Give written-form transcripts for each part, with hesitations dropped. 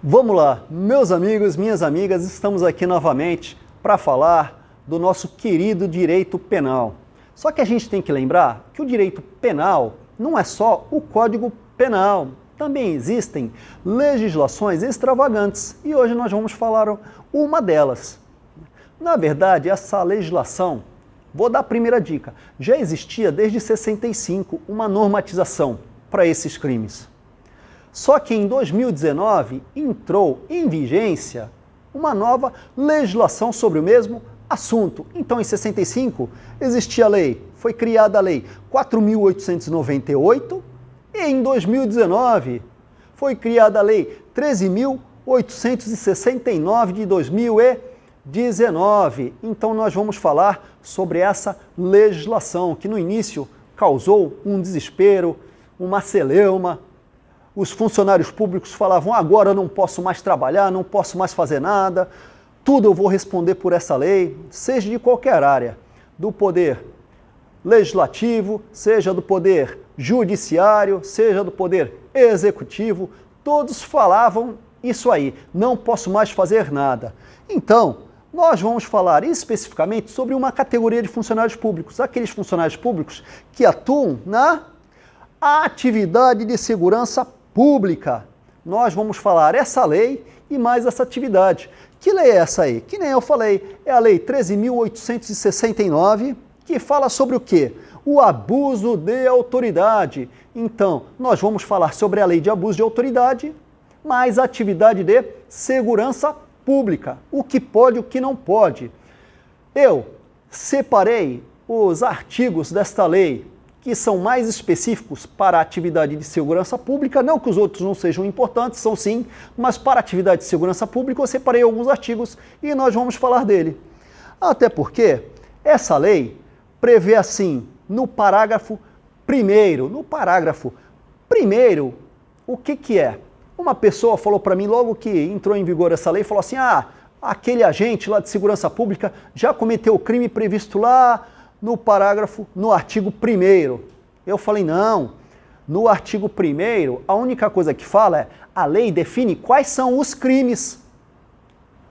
Vamos lá, meus amigos, minhas amigas, estamos aqui novamente para falar do nosso querido direito penal. Só que a gente tem que lembrar que o direito penal não é só o Código Penal, também existem legislações extravagantes e hoje nós vamos falar uma delas. Na verdade, essa legislação, vou dar a primeira dica, já existia desde 65 uma normatização para esses crimes. Só que em 2019 entrou em vigência uma nova legislação sobre o mesmo assunto. Então, em 65 existia a lei, foi criada a lei 4.898 e em 2019 foi criada a lei 13.869 de 2019. Então, nós vamos falar sobre essa legislação que no início causou um desespero, uma celeuma. Os funcionários públicos falavam, agora eu não posso mais trabalhar, não posso mais fazer nada, tudo eu vou responder por essa lei, seja de qualquer área, do poder legislativo, seja do poder judiciário, seja do poder executivo, todos falavam isso aí, não posso mais fazer nada. Então, nós vamos falar especificamente sobre uma categoria de funcionários públicos, aqueles funcionários públicos que atuam na atividade de segurança pública. Nós vamos falar essa lei e mais essa atividade. Que lei é essa aí? Que nem eu falei, é a lei 13.869, que fala sobre o quê? O abuso de autoridade. Então, nós vamos falar sobre a lei de abuso de autoridade, mais a atividade de segurança pública. O que pode e o que não pode. Eu separei os artigos desta lei que são mais específicos para a atividade de segurança pública, não que os outros não sejam importantes, são sim, mas para a atividade de segurança pública eu separei alguns artigos e nós vamos falar dele. Até porque essa lei prevê assim, no parágrafo 1º, o que é? Uma pessoa falou para mim logo que entrou em vigor essa lei, falou assim, aquele agente lá de segurança pública já cometeu o crime previsto lá no artigo 1º. Eu falei, não, no artigo 1º, a única coisa que fala é, a lei define quais são os crimes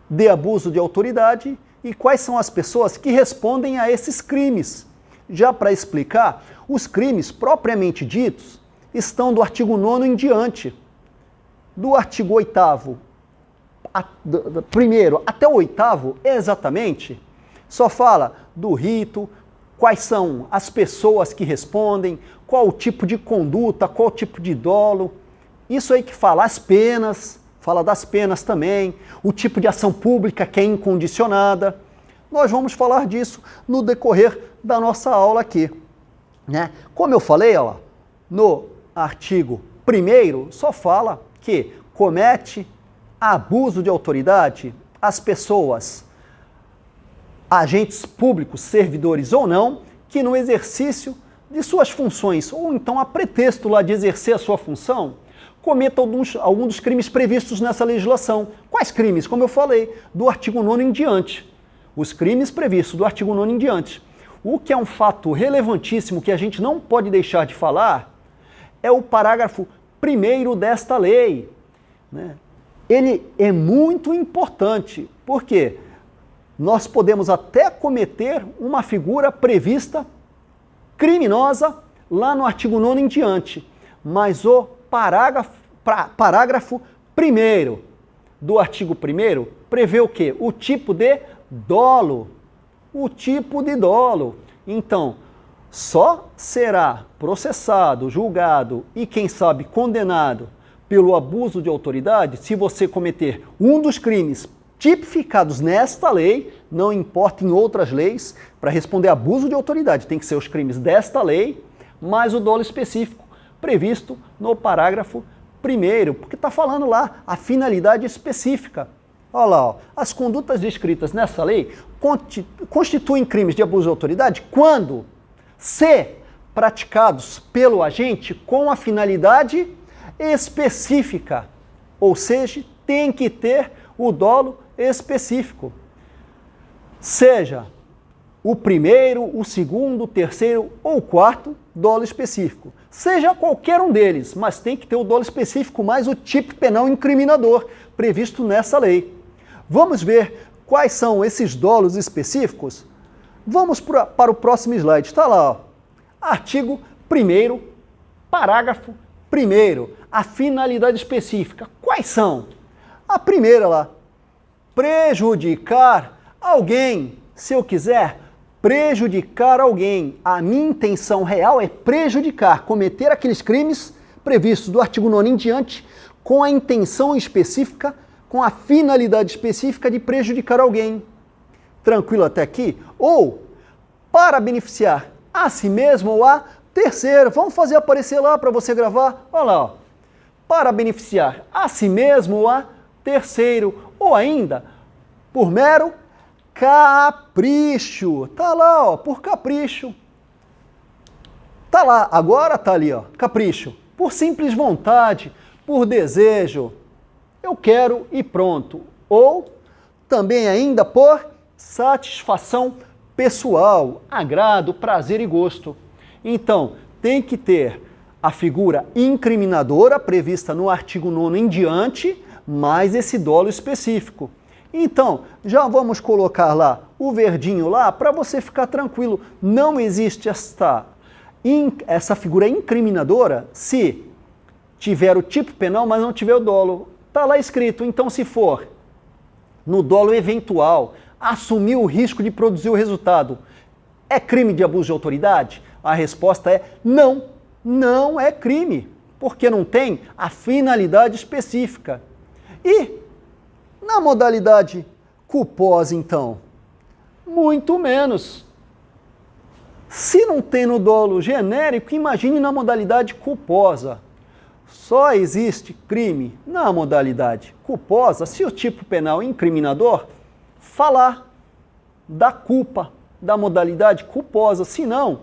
de abuso de autoridade e quais são as pessoas que respondem a esses crimes. Já para explicar, os crimes propriamente ditos estão do artigo 9º em diante. Do artigo 8º, primeiro até o 8º, exatamente, só fala do rito, quais são as pessoas que respondem, qual o tipo de conduta, qual o tipo de dolo. Isso aí que fala as penas, fala das penas também, o tipo de ação pública que é incondicionada. Nós vamos falar disso no decorrer da nossa aula aqui, né? Como eu falei, ó, no artigo 1º só fala que comete abuso de autoridade as pessoas, agentes públicos, servidores ou não, que no exercício de suas funções, ou então a pretexto lá de exercer a sua função, cometam algum dos crimes previstos nessa legislação. Quais crimes? Como eu falei, do artigo 9º em diante. Os crimes previstos do artigo 9º em diante. O que é um fato relevantíssimo que a gente não pode deixar de falar é o parágrafo 1º desta lei, né? Ele é muito importante, porque nós podemos até cometer uma figura prevista criminosa lá no artigo 9º em diante, mas o parágrafo 1º do artigo 1º prevê o quê? O tipo de dolo. O tipo de dolo. Então, só será processado, julgado e, quem sabe, condenado pelo abuso de autoridade se você cometer um dos crimes tipificados nesta lei, não importa em outras leis, para responder abuso de autoridade tem que ser os crimes desta lei, mais o dolo específico previsto no parágrafo 1º, porque está falando lá a finalidade específica. Olha lá, ó, as condutas descritas nessa lei constituem crimes de abuso de autoridade quando se praticados pelo agente com a finalidade específica, ou seja, tem que ter o dolo específico. Seja o primeiro, o segundo, o terceiro ou o quarto, dolo específico. Seja qualquer um deles, mas tem que ter o dolo específico mais o tipo penal incriminador previsto nessa lei. Vamos ver quais são esses dolos específicos? Vamos para o próximo slide. Está lá, ó. Artigo 1º, parágrafo 1º, a finalidade específica. Quais são? A primeira lá, prejudicar alguém. Se eu quiser prejudicar alguém, a minha intenção real é prejudicar, cometer aqueles crimes previstos do artigo 9º em diante, com a intenção específica, com a finalidade específica de prejudicar alguém. Tranquilo até aqui? Ou para beneficiar a si mesmo ou a terceiro. Vamos fazer aparecer lá para você gravar. Olha lá, ó. Para beneficiar a si mesmo ou a terceiro. Ou ainda, por mero capricho. Tá lá, ó, por capricho. Tá lá, agora tá ali, ó, capricho. Por simples vontade, por desejo. Eu quero e pronto. Ou também ainda por satisfação pessoal, agrado, prazer e gosto. Então, tem que ter a figura incriminadora prevista no artigo 9º em diante, mais esse dolo específico. Então, já vamos colocar lá o verdinho lá para você ficar tranquilo. Não existe essa figura incriminadora se tiver o tipo penal, mas não tiver o dolo. Está lá escrito. Então, se for no dolo eventual, assumir o risco de produzir o resultado, é crime de abuso de autoridade? A resposta é não, não é crime, porque não tem a finalidade específica. E na modalidade culposa, então, muito menos. Se não tem no dolo genérico, imagine na modalidade culposa. Só existe crime na modalidade culposa se o tipo penal incriminador falar da culpa da modalidade culposa. Senão,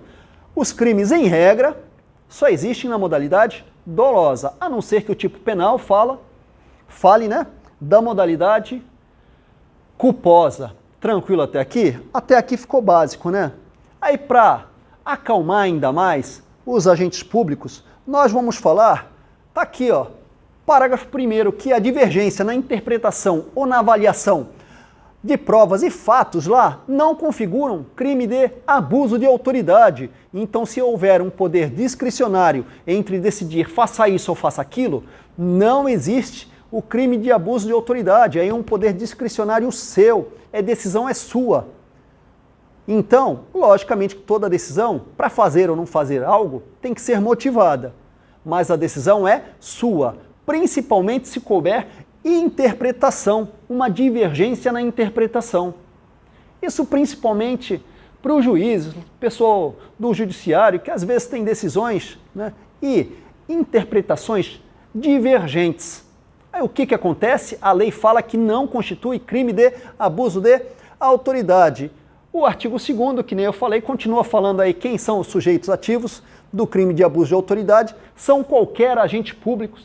os crimes, em regra, só existem na modalidade dolosa, a não ser que o tipo penal fale, né, da modalidade culposa. Tranquilo até aqui? Até aqui ficou básico, né? Aí, para acalmar ainda mais os agentes públicos, nós vamos falar, tá aqui, ó, parágrafo 1º, que a divergência na interpretação ou na avaliação de provas e fatos lá não configuram crime de abuso de autoridade. Então, se houver um poder discricionário entre decidir faça isso ou faça aquilo, não existe o crime de abuso de autoridade. Aí é um poder discricionário seu, decisão é sua. Então, logicamente que toda decisão, para fazer ou não fazer algo, tem que ser motivada. Mas a decisão é sua, principalmente se couber interpretação, uma divergência na interpretação. Isso principalmente para os juízes, pessoal do judiciário, que às vezes tem decisões, né, e interpretações divergentes. Aí o que acontece? A lei fala que não constitui crime de abuso de autoridade. O artigo 2º, que nem eu falei, continua falando aí quem são os sujeitos ativos do crime de abuso de autoridade, são qualquer agente público,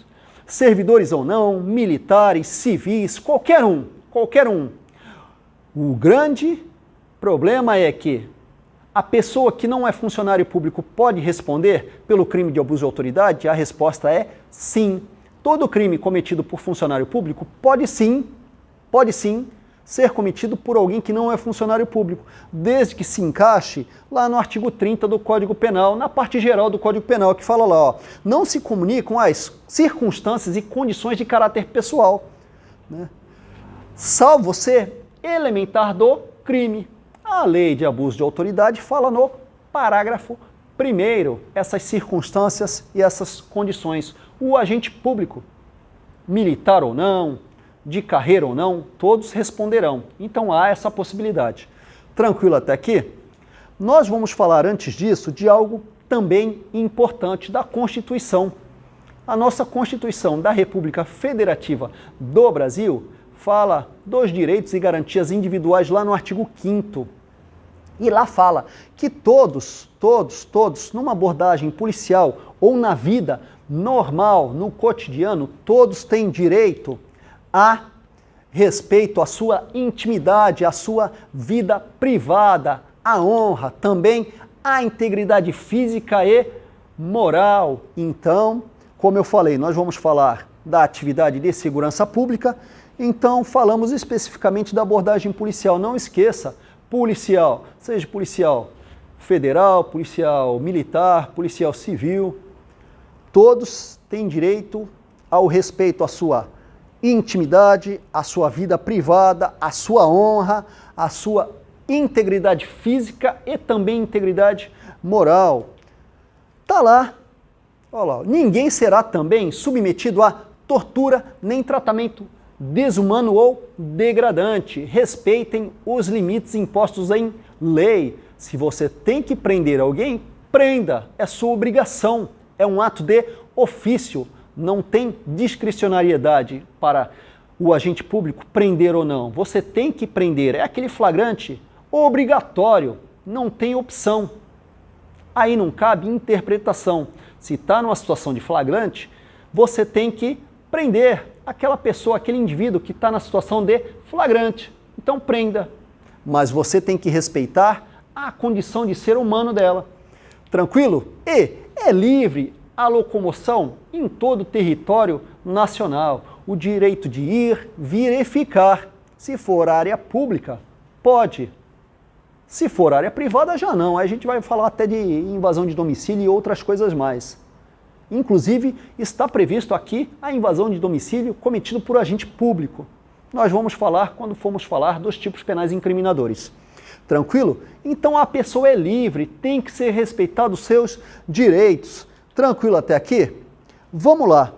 servidores ou não, militares, civis, qualquer um. O grande problema é que a pessoa que não é funcionário público pode responder pelo crime de abuso de autoridade? A resposta é sim. Todo crime cometido por funcionário público pode sim ser cometido por alguém que não é funcionário público, desde que se encaixe lá no artigo 30 do Código Penal, na parte geral do Código Penal, que fala lá, ó, não se comunicam as circunstâncias e condições de caráter pessoal, né, salvo ser elementar do crime. A lei de abuso de autoridade fala no parágrafo 1º essas circunstâncias e essas condições. O agente público, militar ou não, de carreira ou não, todos responderão. Então há essa possibilidade. Tranquilo até aqui? Nós vamos falar antes disso de algo também importante da Constituição. A nossa Constituição da República Federativa do Brasil fala dos direitos e garantias individuais lá no artigo 5º. E lá fala que todos, numa abordagem policial ou na vida normal, no cotidiano, todos têm direito a respeito à sua intimidade, à sua vida privada, à honra, também a integridade física e moral. Então, como eu falei, nós vamos falar da atividade de segurança pública, então falamos especificamente da abordagem policial. Não esqueça, policial, seja policial federal, policial militar, policial civil, todos têm direito ao respeito à sua intimidade, à sua vida privada, à sua honra, à sua integridade física e também integridade moral. Tá lá, olha lá, ninguém será também submetido a tortura nem tratamento desumano ou degradante. Respeitem os limites impostos em lei. Se você tem que prender alguém, prenda, é sua obrigação, é um ato de ofício, não tem discricionariedade para o agente público prender ou não. Você tem que prender, é aquele flagrante obrigatório, não tem opção. Aí não cabe interpretação. Se está numa situação de flagrante, você tem que prender aquela pessoa, aquele indivíduo que está na situação de flagrante. Então prenda, mas você tem que respeitar a condição de ser humano dela. Tranquilo? E é livre a locomoção em todo o território nacional. O direito de ir, vir e ficar. Se for área pública, pode. Se for área privada, já não. Aí a gente vai falar até de invasão de domicílio e outras coisas mais. Inclusive, está previsto aqui a invasão de domicílio cometida por agente público. Nós vamos falar quando formos falar dos tipos penais incriminadores. Tranquilo? Então a pessoa é livre, tem que ser respeitado os seus direitos. Tranquilo até aqui? Vamos lá.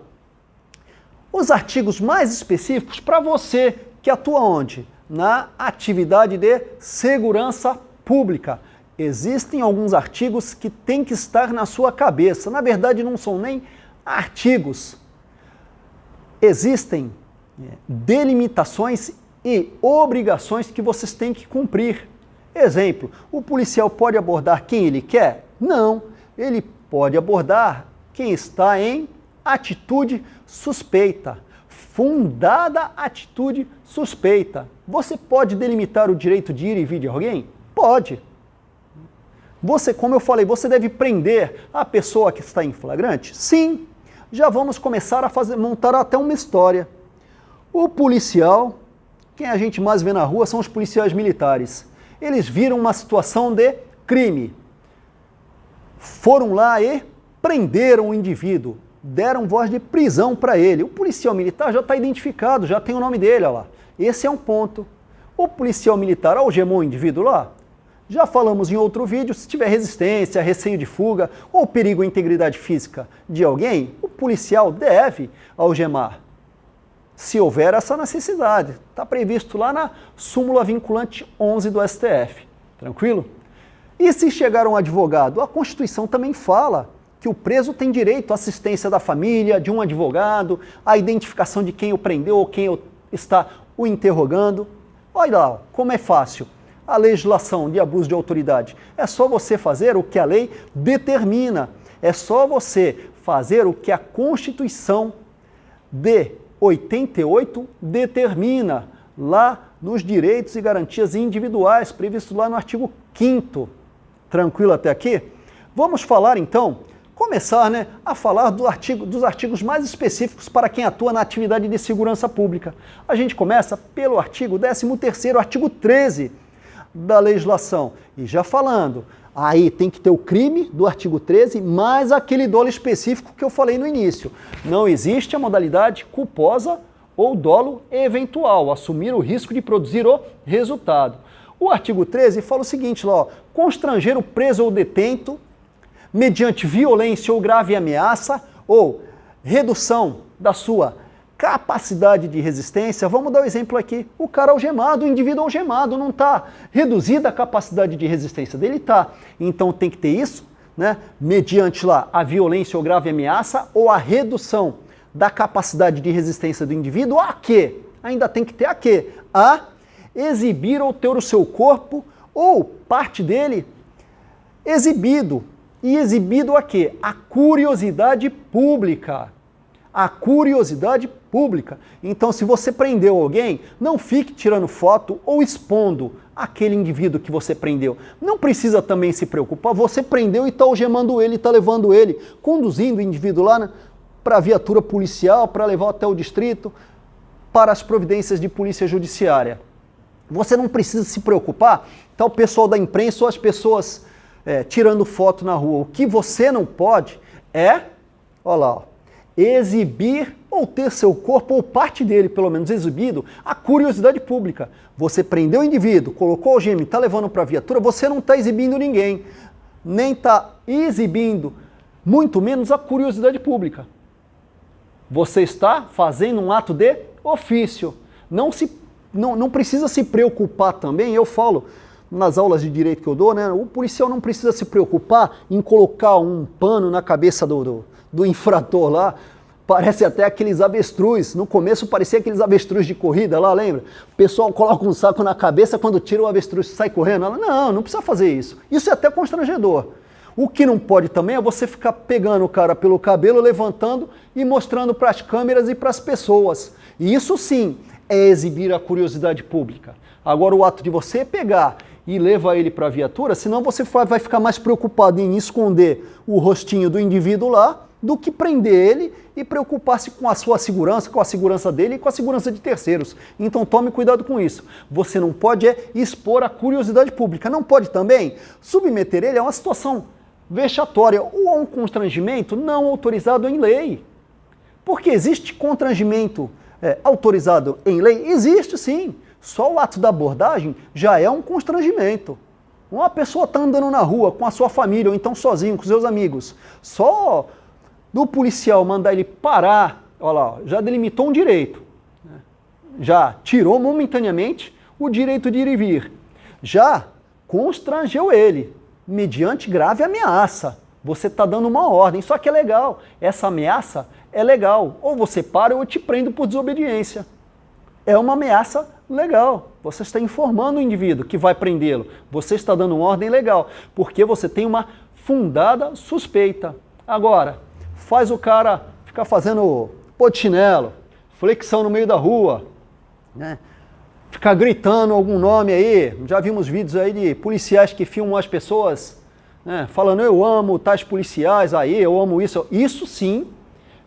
Os artigos mais específicos para você que atua onde? Na atividade de segurança pública. Existem alguns artigos que têm que estar na sua cabeça. Na verdade, não são nem artigos. Existem delimitações e obrigações que vocês têm que cumprir. Exemplo, o policial pode abordar quem ele quer? Não, ele pode abordar quem está em atitude suspeita. Fundada atitude suspeita. Você pode delimitar o direito de ir e vir de alguém? Pode. Você, como eu falei, você deve prender a pessoa que está em flagrante? Sim. Já vamos começar a montar até uma história. O policial, quem a gente mais vê na rua são os policiais militares. Eles viram uma situação de crime. Foram lá e prenderam o indivíduo. Deram voz de prisão para ele. O policial militar já está identificado, já tem o nome dele, olha lá. Esse é um ponto. O policial militar algemou o indivíduo lá? Já falamos em outro vídeo, se tiver resistência, receio de fuga ou perigo à integridade física de alguém, o policial deve algemar. Se houver essa necessidade. Está previsto lá na súmula vinculante 11 do STF. Tranquilo? E se chegar um advogado? A Constituição também fala que o preso tem direito à assistência da família, de um advogado, à identificação de quem o prendeu ou quem está o interrogando. Olha lá, como é fácil. A legislação de abuso de autoridade. É só você fazer o que a lei determina. É só você fazer o que a Constituição de 88 determina, lá nos direitos e garantias individuais, previsto lá no artigo 5º. Tranquilo até aqui? Vamos falar então, começar a falar dos artigos mais específicos para quem atua na atividade de segurança pública. A gente começa pelo artigo 13º, artigo 13 da legislação. E já falando, aí tem que ter o crime do artigo 13 mais aquele dolo específico que eu falei no início. Não existe a modalidade culposa ou dolo eventual, assumir o risco de produzir o resultado. O artigo 13 fala o seguinte, lá, ó, constranger o preso ou detento mediante violência ou grave ameaça ou redução da sua capacidade de resistência. Vamos dar um exemplo aqui. O cara algemado, o indivíduo algemado, não está reduzida a capacidade de resistência dele, está. Então tem que ter isso, mediante lá a violência ou grave ameaça ou a redução da capacidade de resistência do indivíduo a quê? Ainda tem que ter a quê? A exibir ou ter o seu corpo ou parte dele exibido. E exibido a quê? A curiosidade pública. A curiosidade pública. pública. Então, se você prendeu alguém, não fique tirando foto ou expondo aquele indivíduo que você prendeu. Não precisa também se preocupar, você prendeu e está algemando ele, está levando ele, conduzindo o indivíduo lá para a viatura policial, para levar até o distrito, para as providências de polícia judiciária. Você não precisa se preocupar, tá o pessoal da imprensa ou as pessoas tirando foto na rua. O que você não pode é, olha lá, ó, exibir ou ter seu corpo, ou parte dele pelo menos exibido, a curiosidade pública. Você prendeu o indivíduo, colocou o algema e está levando para a viatura, você não está exibindo ninguém, nem está exibindo, muito menos a curiosidade pública. Você está fazendo um ato de ofício. Não precisa se preocupar também, eu falo nas aulas de direito que eu dou, né? O policial não precisa se preocupar em colocar um pano na cabeça do infrator lá. Parece até aqueles avestruz. No começo parecia aqueles avestruz de corrida lá, lembra? O pessoal coloca um saco na cabeça, quando tira o avestruz sai correndo. Não precisa fazer isso. Isso é até constrangedor. O que não pode também é você ficar pegando o cara pelo cabelo, levantando e mostrando para as câmeras e para as pessoas. E isso sim é exibir a curiosidade pública. Agora o ato de você pegar e levar ele para a viatura, senão você vai ficar mais preocupado em esconder o rostinho do indivíduo lá, do que prender ele e preocupar-se com a sua segurança, com a segurança dele e com a segurança de terceiros. Então tome cuidado com isso. Você não pode expor a curiosidade pública. Não pode também submeter ele a uma situação vexatória ou a um constrangimento não autorizado em lei. Porque existe constrangimento autorizado em lei? Existe sim. Só o ato da abordagem já é um constrangimento. Uma pessoa está andando na rua com a sua família ou então sozinho, com seus amigos. Só do policial mandar ele parar, olha lá, já delimitou um direito. Já tirou momentaneamente o direito de ir e vir. Já constrangeu ele, mediante grave ameaça. Você está dando uma ordem, só que é legal. Essa ameaça é legal. Ou você para ou eu te prendo por desobediência. É uma ameaça legal. Você está informando o indivíduo que vai prendê-lo. Você está dando uma ordem legal, porque você tem uma fundada suspeita. Agora, faz o cara ficar fazendo pô de chinelo, flexão no meio da rua, né? Ficar gritando algum nome aí. Já vimos vídeos aí de policiais que filmam as pessoas, né, falando eu amo tais policiais aí, eu amo isso. Isso sim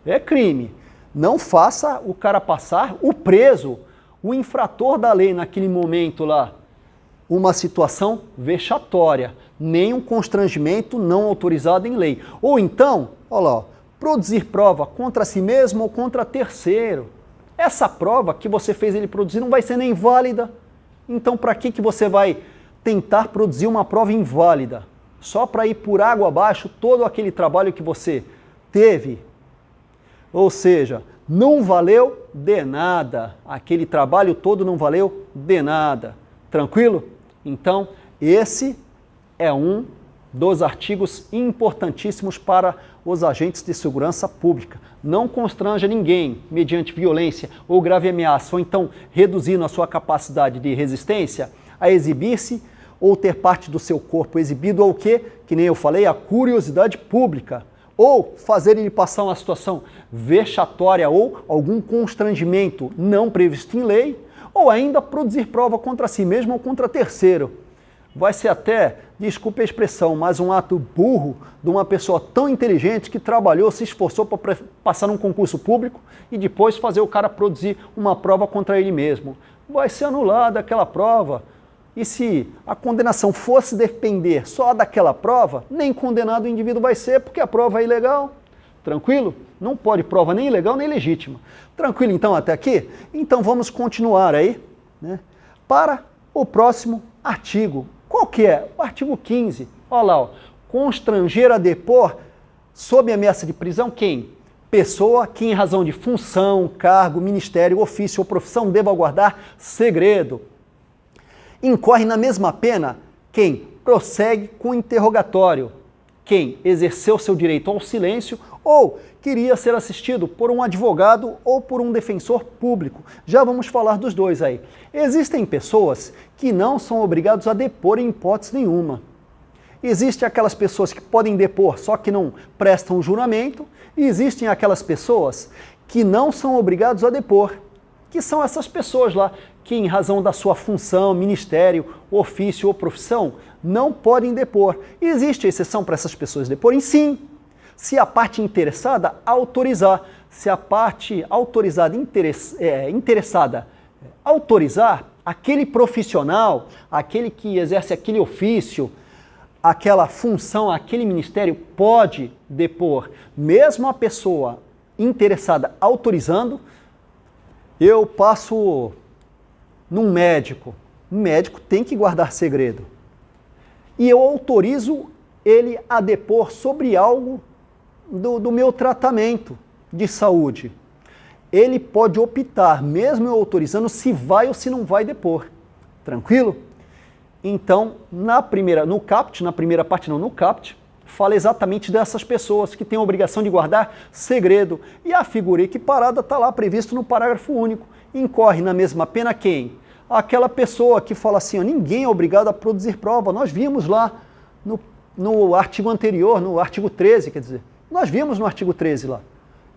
é crime. Não faça o cara passar, o preso, o infrator da lei naquele momento lá, uma situação vexatória, nem um constrangimento não autorizado em lei. Ou então, olha lá, produzir prova contra si mesmo ou contra terceiro. Essa prova que você fez ele produzir não vai ser nem válida. Então, para que você vai tentar produzir uma prova inválida? Só para ir por água abaixo todo aquele trabalho que você teve? Ou seja, não valeu de nada. Aquele trabalho todo não valeu de nada. Tranquilo? Então, esse é um dos artigos importantíssimos para os agentes de segurança pública. Não constranja ninguém mediante violência ou grave ameaça, ou então reduzindo a sua capacidade de resistência a exibir-se ou ter parte do seu corpo exibido ao quê? Que nem eu falei, a curiosidade pública. Ou fazer ele passar uma situação vexatória ou algum constrangimento não previsto em lei, ou ainda produzir prova contra si mesmo ou contra terceiro. Vai ser até, desculpe a expressão, mas um ato burro de uma pessoa tão inteligente que trabalhou, se esforçou para passar num concurso público e depois fazer o cara produzir uma prova contra ele mesmo. Vai ser anulada aquela prova. E se a condenação fosse depender só daquela prova, nem condenado o indivíduo vai ser, porque a prova é ilegal. Tranquilo? Não pode prova nem ilegal nem legítima. Tranquilo então até aqui? Então vamos continuar aí, né, para o próximo artigo. Qual que é? O artigo 15. Olha lá, ó. Constranger a depor sob ameaça de prisão quem? Pessoa que em razão de função, cargo, ministério, ofício ou profissão deva guardar segredo. Incorre na mesma pena quem prossegue com interrogatório, quem exerceu seu direito ao silêncio ou queria ser assistido por um advogado ou por um defensor público. Já vamos falar dos dois aí. Existem pessoas que não são obrigados a depor em hipótese nenhuma. Existem aquelas pessoas que podem depor, só que não prestam juramento, e existem aquelas pessoas que não são obrigados a depor, que são essas pessoas lá que, em razão da sua função, ministério, ofício ou profissão, não podem depor. E existe exceção para essas pessoas deporem? Sim, se a parte interessada autorizar. Se a parte autorizada interessada autorizar, aquele profissional, aquele que exerce aquele ofício, aquela função, aquele ministério pode depor. Mesmo a pessoa interessada autorizando, eu passo num médico. O médico tem que guardar segredo. E eu autorizo ele a depor sobre algo do meu tratamento de saúde. Ele pode optar, mesmo eu autorizando, se vai ou se não vai depor. Tranquilo? Então, no CAPT, fala exatamente dessas pessoas que têm a obrigação de guardar segredo. E a figura equiparada está lá previsto no parágrafo único. Incorre na mesma pena quem? Aquela pessoa que fala assim, ó, ninguém é obrigado a produzir prova. Nós vimos lá no artigo anterior, no artigo 13, quer dizer, nós vimos no artigo 13 lá,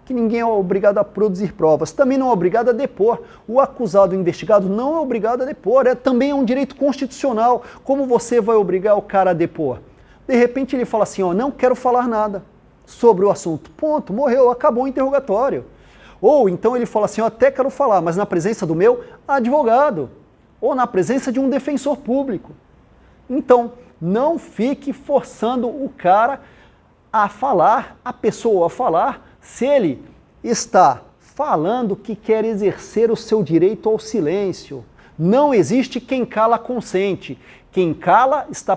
que ninguém é obrigado a produzir provas, também não é obrigado a depor. O acusado, o investigado, não é obrigado a depor, também é um direito constitucional. Como você vai obrigar o cara a depor? De repente ele fala assim, ó, não quero falar nada sobre o assunto. Ponto, morreu, acabou o interrogatório. Ou então ele fala assim, eu até quero falar, mas na presença do meu advogado, ou na presença de um defensor público. Então, não fique forçando o cara a falar, a pessoa a falar, se ele está falando que quer exercer o seu direito ao silêncio. Não existe quem cala consente. Quem cala está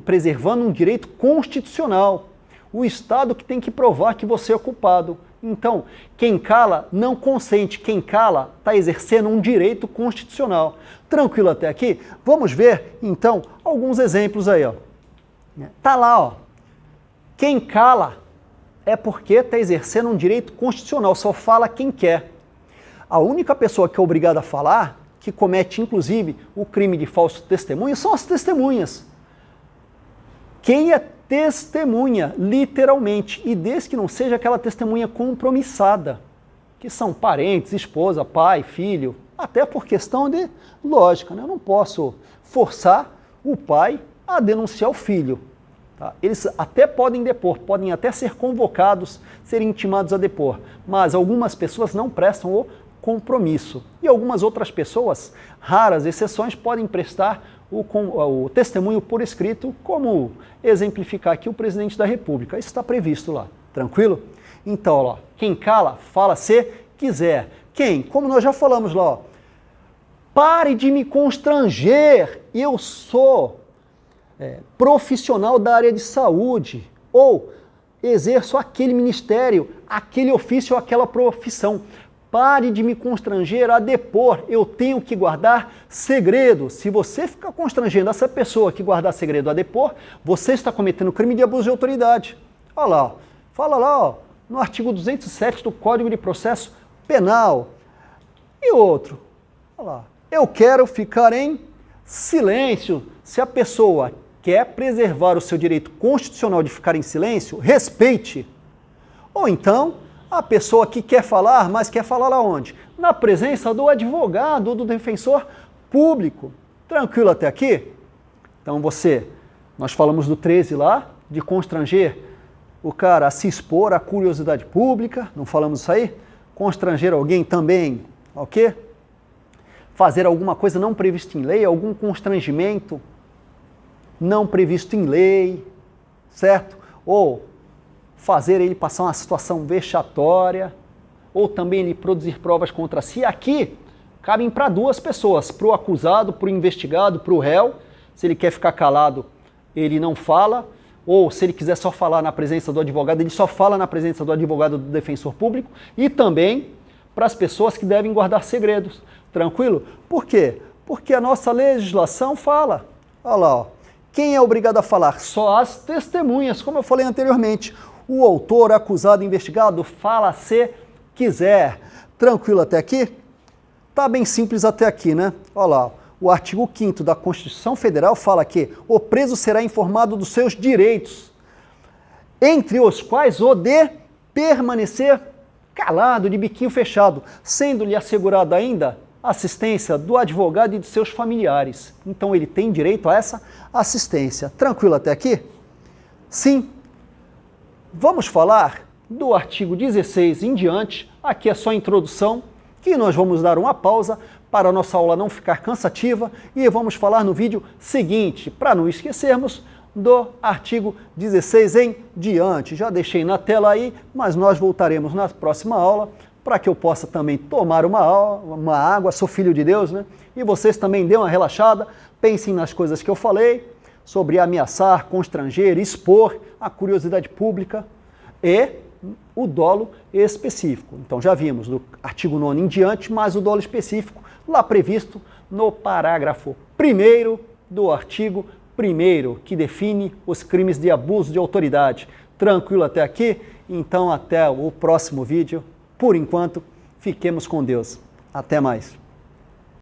preservando um direito constitucional. O Estado que tem que provar que você é culpado. Então, quem cala não consente. Quem cala está exercendo um direito constitucional. Tranquilo até aqui? Vamos ver, então, alguns exemplos aí. Tá lá, ó. Quem cala é porque está exercendo um direito constitucional, só fala quem quer. A única pessoa que é obrigada a falar, que comete inclusive o crime de falso testemunho, são as testemunhas. Quem é testemunha, literalmente, e desde que não seja aquela testemunha compromissada, que são parentes, esposa, pai, filho, até por questão de lógica, né? Eu não posso forçar o pai a denunciar o filho. Tá? Eles até podem depor, podem até ser convocados, serem intimados a depor, mas algumas pessoas não prestam o compromisso. E algumas outras pessoas, raras exceções, podem prestar o testemunho por escrito, como exemplificar aqui o presidente da República. Isso está previsto lá, tranquilo? Então, ó, quem cala, fala se quiser. Quem? Como nós já falamos lá, ó, pare de me constranger, eu sou profissional da área de saúde, ou exerço aquele ministério, aquele ofício ou aquela profissão. Pare de me constranger a depor, eu tenho que guardar segredo. Se você ficar constrangendo essa pessoa que guardar segredo a depor, você está cometendo crime de abuso de autoridade. Olha lá, ó. Fala lá, ó, no artigo 207 do Código de Processo Penal. E outro, olha lá, eu quero ficar em silêncio. Se a pessoa quer preservar o seu direito constitucional de ficar em silêncio, respeite. Ou então, a pessoa que quer falar, mas quer falar lá onde? Na presença do advogado ou do defensor público. Tranquilo até aqui? Então nós falamos do 13 lá, de constranger o cara a se expor à curiosidade pública, não falamos isso aí? Constranger alguém também, ok? Fazer alguma coisa não prevista em lei, algum constrangimento não previsto em lei, certo? Ou fazer ele passar uma situação vexatória, ou também ele produzir provas contra si. Aqui, cabem para duas pessoas, para o acusado, para o investigado, para o réu. Se ele quer ficar calado, ele não fala, ou se ele quiser só falar na presença do advogado, ele só fala na presença do advogado ou do defensor público, e também para as pessoas que devem guardar segredos. Tranquilo? Por quê? Porque a nossa legislação fala, olha lá, ó, quem é obrigado a falar? Só as testemunhas, como eu falei anteriormente. O autor, acusado, investigado, fala se quiser. Tranquilo até aqui? Tá bem simples até aqui, né? Olha lá, o artigo 5º da Constituição Federal fala que o preso será informado dos seus direitos, entre os quais o de permanecer calado, de biquinho fechado, sendo-lhe assegurada ainda assistência do advogado e de seus familiares. Então ele tem direito a essa assistência. Tranquilo até aqui? Sim. Vamos falar do artigo 16 em diante. Aqui é só a introdução, que nós vamos dar uma pausa para a nossa aula não ficar cansativa e vamos falar no vídeo seguinte, para não esquecermos do artigo 16 em diante. Já deixei na tela aí, mas nós voltaremos na próxima aula para que eu possa também tomar uma água, sou filho de Deus, né? E vocês também dêem uma relaxada, pensem nas coisas que eu falei, sobre ameaçar, constranger, expor a curiosidade pública e o dolo específico. Então já vimos do artigo 9º em diante, mas o dolo específico lá previsto no parágrafo 1º do artigo 1º, que define os crimes de abuso de autoridade. Tranquilo até aqui? Então até o próximo vídeo. Por enquanto, fiquemos com Deus. Até mais.